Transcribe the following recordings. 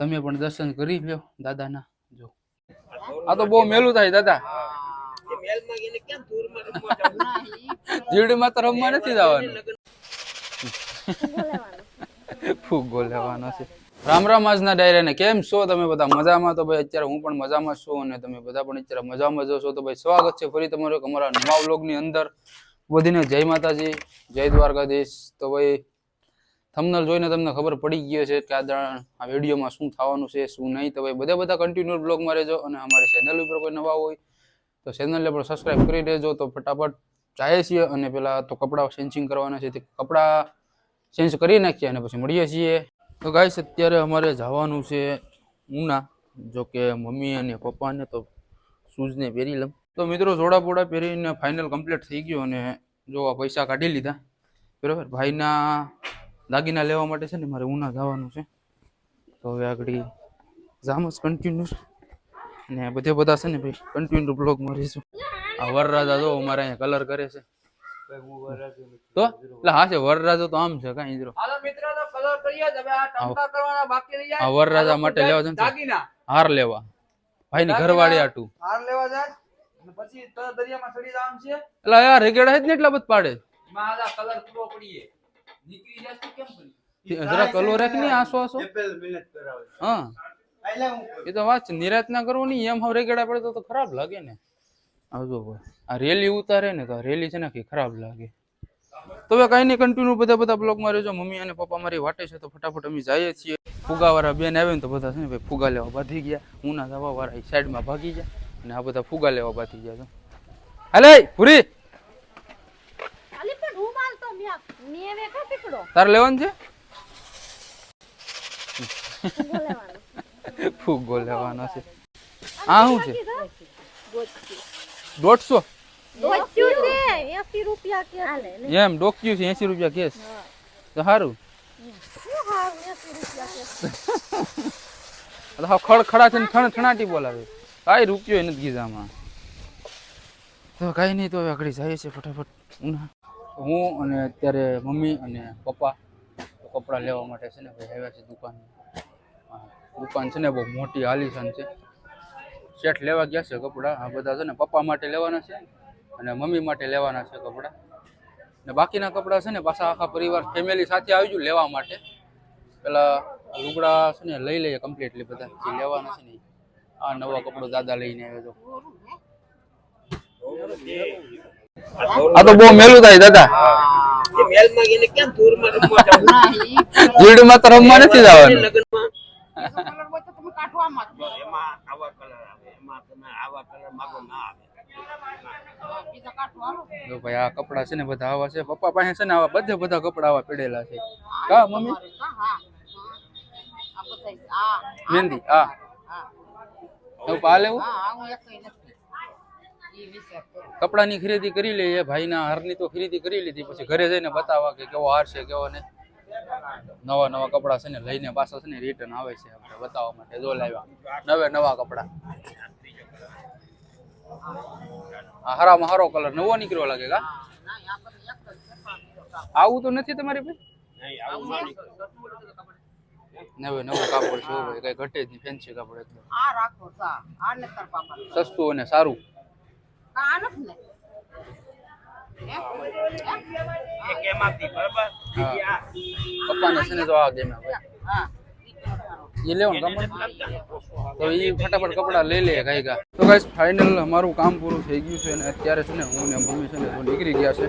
તમે પણ દર્શન કરી લ્યો દાદાના. જો આ તો બહુ મેલું થાય દાદા. જીવડીમાં તો રમવા નથી જવાનું. ફૂગો લેવાનો છે. રામ રામ આજના ડાયરાને કેમ છો તમે બધા મજામાં? તો ભાઈ અત્યારે હું પણ મજામાં છું અને તમે બધા પણ અત્યારે મજામાં છો. તો ભાઈ સ્વાગત છે ફરી તમારું અમારા નવા વ્લોગની અંદર. બધીને જય માતાજી, જય દ્વારકાધીશ. તો ભાઈ થંબનેલ જોઈને તમને ખબર પડી ગઈ છે કે આ વિડીયોમાં શું થવાનું છે શું નહીં. તો ભાઈ બધા કન્ટિન્યુ બ્લોગમાં રહેજો અને અમારી ચેનલ ઉપર કોઈ નવા હોય તો ચેનલને પણ સબસ્ક્રાઈબ કરી દેજો. તો ફટાફટ જાય છીએ અને પેલા તો કપડાં ચેન્જિંગ કરવાના છે તે કપડાં ચેન્જ કરી નાખીએ અને પછી મળીએ છીએ. તો ગાઈસ અત્યારે અમારે જવાનું છે ઉના. જો કે મમ્મી અને પપ્પાને તો શૂઝને પહેરી લઉં. તો મિત્રો જોડા બોડા પહેરીને ફાઇનલ કમ્પ્લીટ થઈ ગયો અને જો આ પૈસા કાઢી લીધા બરાબર. ભાઈના દાગીના લેવા માટે છે ને મારે ઉના જવાનું છે. તો હવે આગળ જામસ કન્ટિન્યુ અને બધા છે ને ભાઈ કન્ટિન્યુ બ્લોગમાં રહીશું. આ વરરાજા જો અમારે અહીંયા કલર કરે છે તો એટલે હા છે વરરાજા તો આમ છે કઈ ઇધરો આ વરરાજા માટે લેવા છે હાર લેવા ભાઈ ની ઘરવાળી આટું હાર લેવા જાય પછી દરિયામાં ચડી જવાનું છે. એટલે યાર રેગેડા જ ને એટલા બધ પાડે કલર પૂરો પડીએ નીકળી જાય તો કેમ કરી જરા કલર રાખ ની આસો હા એ તો વાત છે. નિરાત ના કરવો નહીં એમ હવે રેગેડા પડે તો ખરાબ લાગે ને. આવજો ભાઈ આ રેલી ઉતારે ને તો રેલી છે ને કે ખરાબ લાગે. તો હવે કઈ નહીં કન્ટિન્યુ બધા બ્લોગમાં રહેજો. મમ્મી અને પપ્પા મારી વાટે છે તો ફટાફટ અમે જઈએ છીએ. ફુગા વાળા બેન આવે ને તો બધા છે ને ભાઈ ફુગા લેવા બાંધી ગયા. ઉના જવા વાળા સાઈડમાં ભાગી ગયા અને આ બધા ફુગા લેવા બાંધી ગયા. તો હાલે પૂરી તારે લેવાનું છે ફુગો લેવાનો છે. આ શું છે 150 એમ ડોક્યું છે 80 રૂપિયા કેસ તો સારું. ખડખડા છે ખણાટી બોલાવે કઈ રૂપિયો નથી ગીધામાં. તો કઈ નહીં તો આગળ જાય છે ફટાફટ ઉના. હું અને અત્યારે મમ્મી અને પપ્પા કપડાં લેવા માટે છે ને ભાઈ આવ્યા છે દુકાન છે ને બહુ મોટી આલીશાન છે. શેઠ લેવા ગયા છે કપડાં. આ બધા છે ને પપ્પા માટે લેવાના છે અને મમ્મી માટે લેવાના છે કપડાં. ને બાકીના કપડાં છે ને પાછા આખા પરિવાર ફેમિલી સાથે આવજો લેવા માટે. પેલા લુગડા છે ને લઈ લઈએ કમ્પ્લીટલી બધા જે લેવાના છે ને. આ નવા કપડો દાદા લઈને આવ્યો તો આ તો બહુ મેલું થાય દાદા. જીવડીમાં તો રમવા નથી જવાનું. જો ભાઈ આ કપડા છે ને બધા આવા છે. પપ્પા પાસે છે ને આવા બધા કપડા આવા પડેલા છે. કા મમ્મી મહેંદી હા આ લેવું કપડાની ખરીદી કરી લઈએ. ભાઈના હારની તો ખરીદી કરી લીધી. પછી ઘરે જઈને બતાવવા કે કેવો હાર છે કેવો ને. નવા કપડા છે ને લઈને પાછા છે ને રિટર્ન આવે છે આપણે બતાવવા માટે. જો લાવ્યા નવા કપડા. હારામાં હારો કલર નવો નીકળવા લાગે કા આવું તો નથી તમારી પાસે નવું કાપડ છે કઈ ઘટે જ નહીં. ફેન્સી કાપડ એકદમ સસ્તું અને સારું. પપ્પાને છે ને તો આ ગેમ એ લેવાનું તો એ ફટાફટ કપડા લઈ લે ગાયકા. તો ગાઈસ ફાઇનલ અમારું કામ પૂરું થઈ ગયું છે અને અત્યારે છે ને હું ને મમ્મી છે ને તો નીકળી ગયા છે.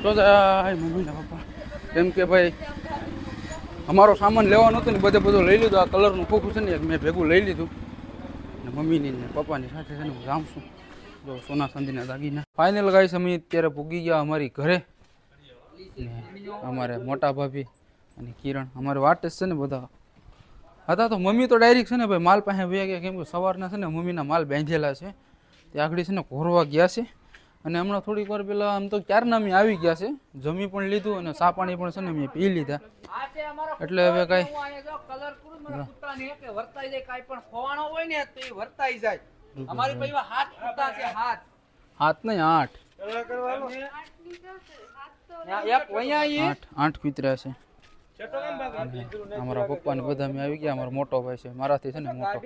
તો મમ્મી ને પપ્પા કેમ કે ભાઈ અમારો સામાન લેવાનો હતો ને બધું લઈ લીધું. આ કલરનું ખોખું છે ને મેં ભેગું લઈ લીધું ને મમ્મીની ને પપ્પાની સાથે છે ને હું જાઉં છું. જો સોના ચાંદીના દાગીના ફાઇનલ ગાઈસ અમે અત્યારે પૂગી ગયા અમારી ઘરે. ને અમારે મોટા ભાભી અને કિરણ અમારે વાટ છે ને બધા હતા. તો મમ્મી તો ડાયરેક્ટ છે ને ભાઈ માલ પાસે વયા ગયા કેમ કે સવારના છે ને મમ્મીના માલ બાંધેલા છે તે આગળ છે ને ઘોરવા ગયા છે. અને હમણાં થોડીક વાર પહેલા આમ તો ક્યારના અમે આવી ગયા છે. જમી પણ લીધું અને ચા પાણી પણ છે ને મેં પી લીધા. એટલે હવે કઈ હાથ નહીં 8 આઠ કૂતરા છે. અમારા પપ્પા ને બધા અમે આવી ગયા. અમારો મોટો ભાઈ છે, મારાથી છે ને મોટો,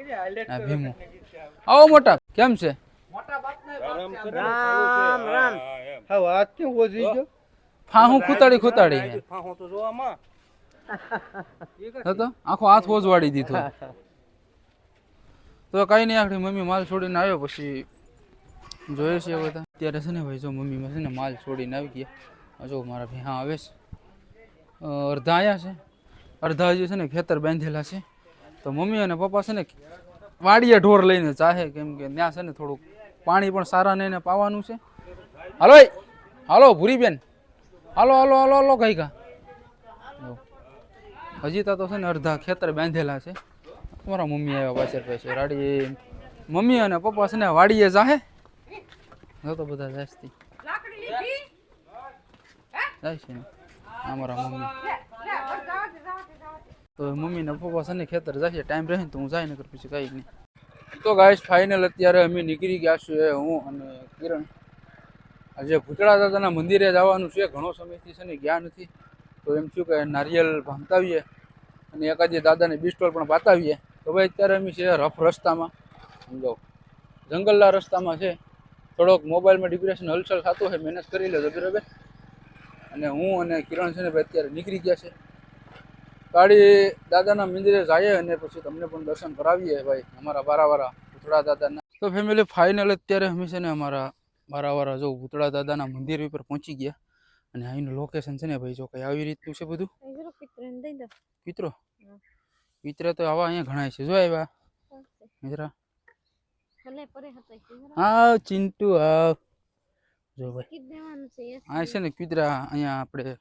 આ ભીમુ. આવો મોટા, કેમ છે? ફાહું ખૂતાડી ખૂતાડી તો આખો હાથ હોજવાડી દીધો. તો કઈ નહીં, આખી મમ્મી માલ છોડીને આવ્યો પછી જોઈએ છે બધા. અત્યારે છે ને ભાઈ જો મમ્મી છે ને માલ છોડીને આવી ગયા. જો મારા ભાઈ હા આવે છે, અડધા આવ્યા છે, અડધા હજી છે ને ખેતર બાંધેલા છે. તો મમ્મી અને પપ્પા છે ને વાડીએ ઢોર લઈને ચાહે, કેમ કે ત્યાં છે ને થોડુંક પાણી પણ સારા ને એને પાવાનું છે. હાલો હાલો ભૂરી બેન, હાલો હાલો હાલો હાલો કઈ કા. હજી તો છે ને અડધા ખેતર બાંધેલા છે. મારા મમ્મી આવ્યા પાછળ પાછળ રાડી. મમ્મી અને પપ્પા છે ને વાડીએ જાહે. તો બધા જાય છે ને અમારા મમ્મી. તો મમ્મી ને પપ્પા છે ને ખેતર જાય, ટાઈમ રહે ને તો હું જાય ને પછી કઈ નહીં. તો ગાઈસ ફાઇનલ અત્યારે અમે નીકળી ગયા છીએ, હું અને કિરણ. આજે ભૂતળા દાદાના મંદિરે જવાનું છે. ઘણો સમયથી છે ને ગયા નથી, તો એમ થયું કે નારિયેલ ભાંગતાવીએ અને એકાદી દાદાને બિસ્ટોલ પણ પાતાવીએ. તો ભાઈ અત્યારે અમે છે રફ રસ્તામાં, સમજો જંગલના રસ્તામાં છે. થોડોક મોબાઈલમાં ડિપ્રેશન હલચલ થતું હોય, મહેનત કરી લે બરાબર. અને હું અને કિરણ છે ને ભાઈ અત્યારે નીકળી ગયા છે. કાળી દાદાના મંદિરે જઈએ અને પછી તમને પણ દર્શન કરાવીએ ભાઈ, અમારા બારાવાળા ભૂતળા દાદાના. તો ફેમિલી ફાઇનલ અત્યારે અમે છે ને અમારા બારાવાળા જો ભૂતળા દાદાના મંદિર ઉપર પહોંચી ગયા. અને અહીંનું લોકેશન છે ને ભાઈ જો કઈ આવી રીતનું છે બધું. પિત્રો પિત્ર તો આવા અહીંયા ઘણા છે. જો આવ્યા મિત્રા. હા ચિંટુ આવ. જો ભાઈ આ છે ને કુતરા અહીંયા આપણે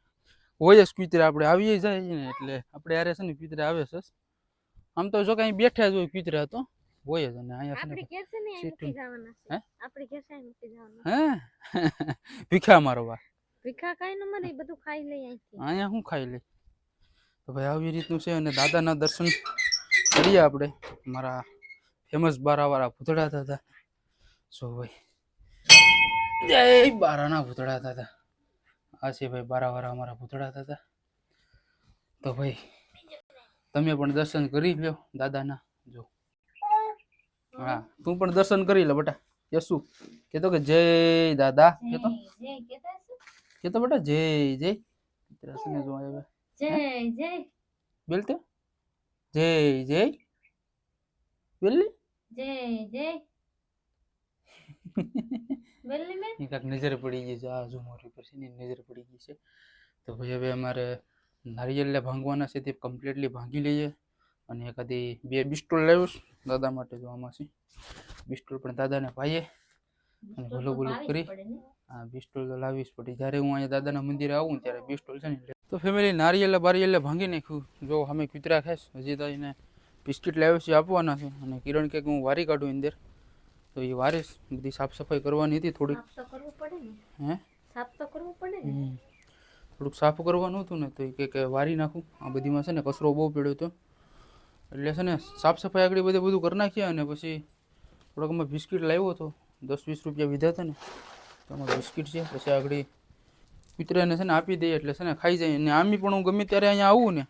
હોય જ. કુતરા આપણે આવીએ જાય ને એટલે આપણે યારે છે ને કુતરા આવે છે. આમ તો જો કઈ બેઠા જ હોય કુતરા તો હોય જ. અને અહીંયા હે ભીખા મારવા અહીંયા શું ખાઈ લે. તો ભાઈ આવી રીતનું છે. અને દાદાના દર્શન કરીએ આપણે, મારા ફેમસ બારાવાળા ભૂતળા દાદા. સો ભાઈ જય બારાના ભૂતળા દાદા. આ છે ભાઈ બારાવાળા અમારા ભૂતળા દાદા. તો ભાઈ તમે પણ દર્શન કરી લો દાદાના. જો હા તું પણ દર્શન કરી લે બેટા. યસુ કેતો કે જય દાદા, કેતો બેટા જય જય. જો આવ્યા જય જય બોલતે જય જય બોલી જય જય બોલી મે એક નજર પડી ગઈ છે. આ જો મોરી પર છે ને નજર પડી ગઈ છે. તો ભાઈ હવે અમારે નારિયેલ ભાંગવાના છે, તે કમ્પ્લીટલી ભાંગી લઈએ. અને એકાદી 2 બિસ્ટોલ લાવ્યો દાદા માટે. જો આમાં છે બિસ્ટોલ પણ દાદાને ભાઈએ અને ભલો ભલો કરી. હા બિસ્ટોલ તો લાવવી જ પડી. જ્યારે હું અહીંયા દાદાના મંદિરે આવું ત્યારે બિસ્ટોલ છે ને. તો ફેમિલી નારિયેલ બારિયેલ ભાંગી નાખ્યું. જો અમે કૂતરા ખાઈશ. હજી તો એને બિસ્કિટ લાવ્યો છે આપવાના છે. અને કિરણ કે હું વારી કાઢું અંદર, તો એ વારીશ. બધી સાફ સફાઈ કરવાની હતી થોડીક. હે સાફ તો કરવું પડે ને, થોડુંક સાફ કરવાનું હતું ને, તો એ કે વારી નાખું. આ બધીમાં છે ને કચરો બહુ પડ્યો હતો, એટલે છે ને સાફ સફાઈ આગળ બધું કરી નાખીએ. અને પછી થોડોક અમે બિસ્કિટ લાવ્યો હતો, 10-20 રૂપિયા વિધા હતા ને, તો આમાં બિસ્કિટ છે. પછી આગળ કૂતરાને છે ને આપી દઈએ એટલે છે ને ખાઈ જાય. અને આમી પણ હું ગમે ત્યારે અહીંયા આવું ને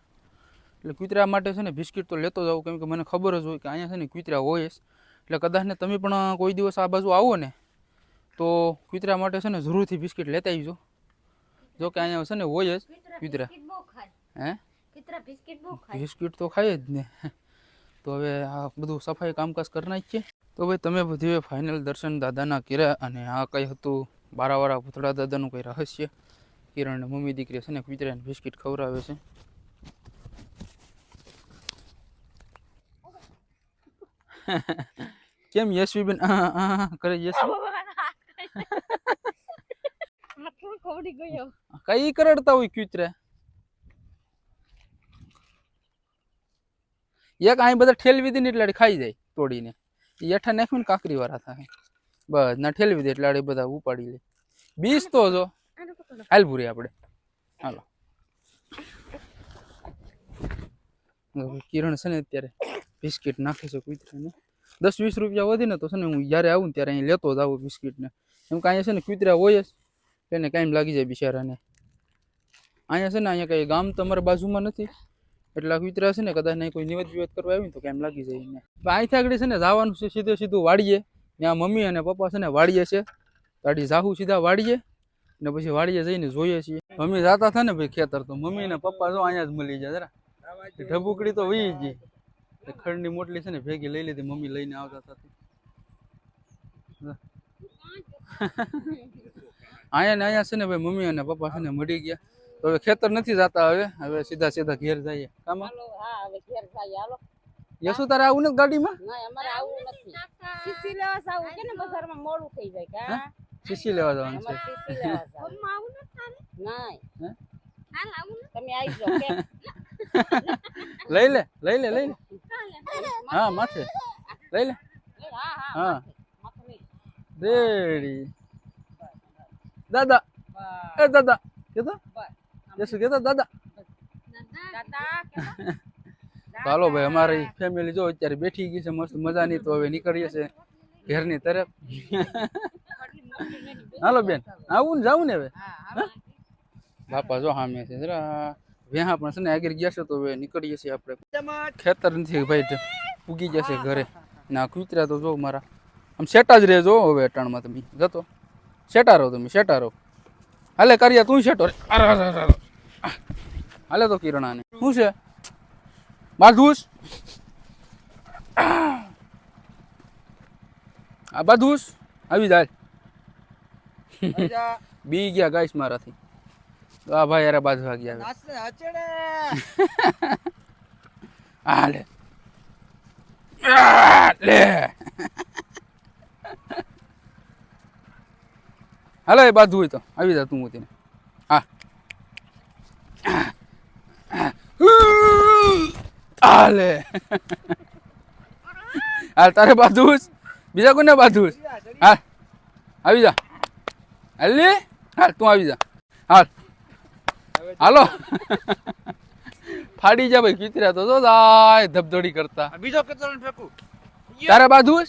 એટલે કૂતરા માટે છે ને બિસ્કિટ તો લેતો જાઉં, કેમ કે મને ખબર જ હોય કે અહીંયા છે ને કૂતરા હોય જ. એટલે કદાચ ને તમે પણ કોઈ દિવસ આ બાજુ આવો ને તો કૂતરા માટે છે ને જરૂરથી બિસ્કિટ લેતા આવજો. જો કે અહીંયા છે ને હોય જ કૂતરા. હે બિસ્કિટ તો ખાય જ ને. તો હવે આ બધું સફાઈ કામકાજ કરી નાખીએ. તો ભાઈ તમે બધી ફાઇનલ દર્શન દાદાના કર્યા. અને આ કંઈ હતું બારાવાળા ભૂતળા દાદાનું કંઈ રહસ્ય. કિરણ મમ્મી દીકરી છે ને કૂતરાને બિસ્કિટ ખવડાવે છે. કેમ યશવી બેન કરે? યશવી કઈ કરડતા હોય કૂતરા? એક અહીં બધા ઠેલવી દે ને એટલે ખાઈ જાય તોડીને. યઠા નાખ્યું ને કાકરી વાળા થાય બસ ના ઠેલવી દે એટલે બધા ઉપાડી લે. બીસ તો જો હાલ ભૂરી આપણે હાલો. કિરણ છે ને અત્યારે બિસ્કિટ નાખે છે કૂતરાને. 10-20 રૂપિયા વધે ને તો છે ને હું જ્યારે આવું ને ત્યારે અહીં લેતો જ આવું બિસ્કિટને. એમ કે અહીંયા છે ને કૂતરા હોય જ. એને કાંઈ લાગી જાય બિચારાને. અહીંયા છે ને અહીંયા કઈ ગામ તો અમારા બાજુમાં નથી એટલે આ કૂતરા છે ને કદાચ નહીં કોઈ નિવેદ વિવેદ કરવા આવ્યું ને તો કાંઈ લાગી જાય એને. અહીંથી આગળ છે ને જવાનું છે સીધું વાડીએ. ત્યાં મમ્મી અને પપ્પા છે ને વાડીએ છે. તાડી જાહુ સીધા વાડીએ ને પછી વાડીએ જઈને જોઈએ છીએ. મમ્મી જાતા હતા ને ભાઈ ખેતર તો મમ્મી ને પપ્પા જો અહીંયા જ મળી જાય જરા. ઢબુકડી તો વહી ગઈ. ખડની મોટલી છે ને ભેગી લઈ લીધી મમ્મી લઈને આવતા હતા. અહીંયા છે ને ભાઈ મમ્મી અને પપ્પા છે ને મળી ગયા. તો હવે ખેતર નથી જતા હવે સીધા ઘેર જઈએ. કામાં યશુ તારે આવું નથી ગાડીમાં? શીશી લેવા જવાનું છે. લઈ લે હા માથે લઈ લે. હા રેડી દાદા એ દાદા કેતો યશુ કેતો દાદા. ચાલો ભાઈ અમારી ફેમિલી જો અત્યારે બેઠી ગઈ છે મસ્ત મજાની. તો હવે નીકળીએ છે ઘેરની તરફ. હાલો બેન આવું ને જાવું ને હવે. બાપા જો સામે છે જરા વેહા પણ છે ને આગળ ગયા છે તો હવે નીકળીએ છીએ આપણે. ખેતર નથી ભાઈ ઉગી જશે ઘરે. ના કૂતરા તો જો મારા આમ સેટા જ રહેજો હવે અટાણમાં. તમે જતો સેટા રહો તમે સેટા રહો. હાલે કર્યા તું સેટો રે. હાલે તો કિરણાને શું છે બાધુસ આ બાધુસ આવી જાય. બી ગયા ગાઈસ મારાથી. આ ભાઈ યાર બાજવા ગયા. હાલે લે હાલો એ બાધું હોય તો આવી જા તું તેને. હા હાલે હાલ તારે બાધુસ બીજા કોને બાધુસ. હા આવી જા હાલી હાલ તું આવી જા હાલ હાલો. ફાડી જા ભાઈ કીતરા તો જાય ધબધડી કરતા. બીજો કચરો ફેંકું તારે બાધુસ.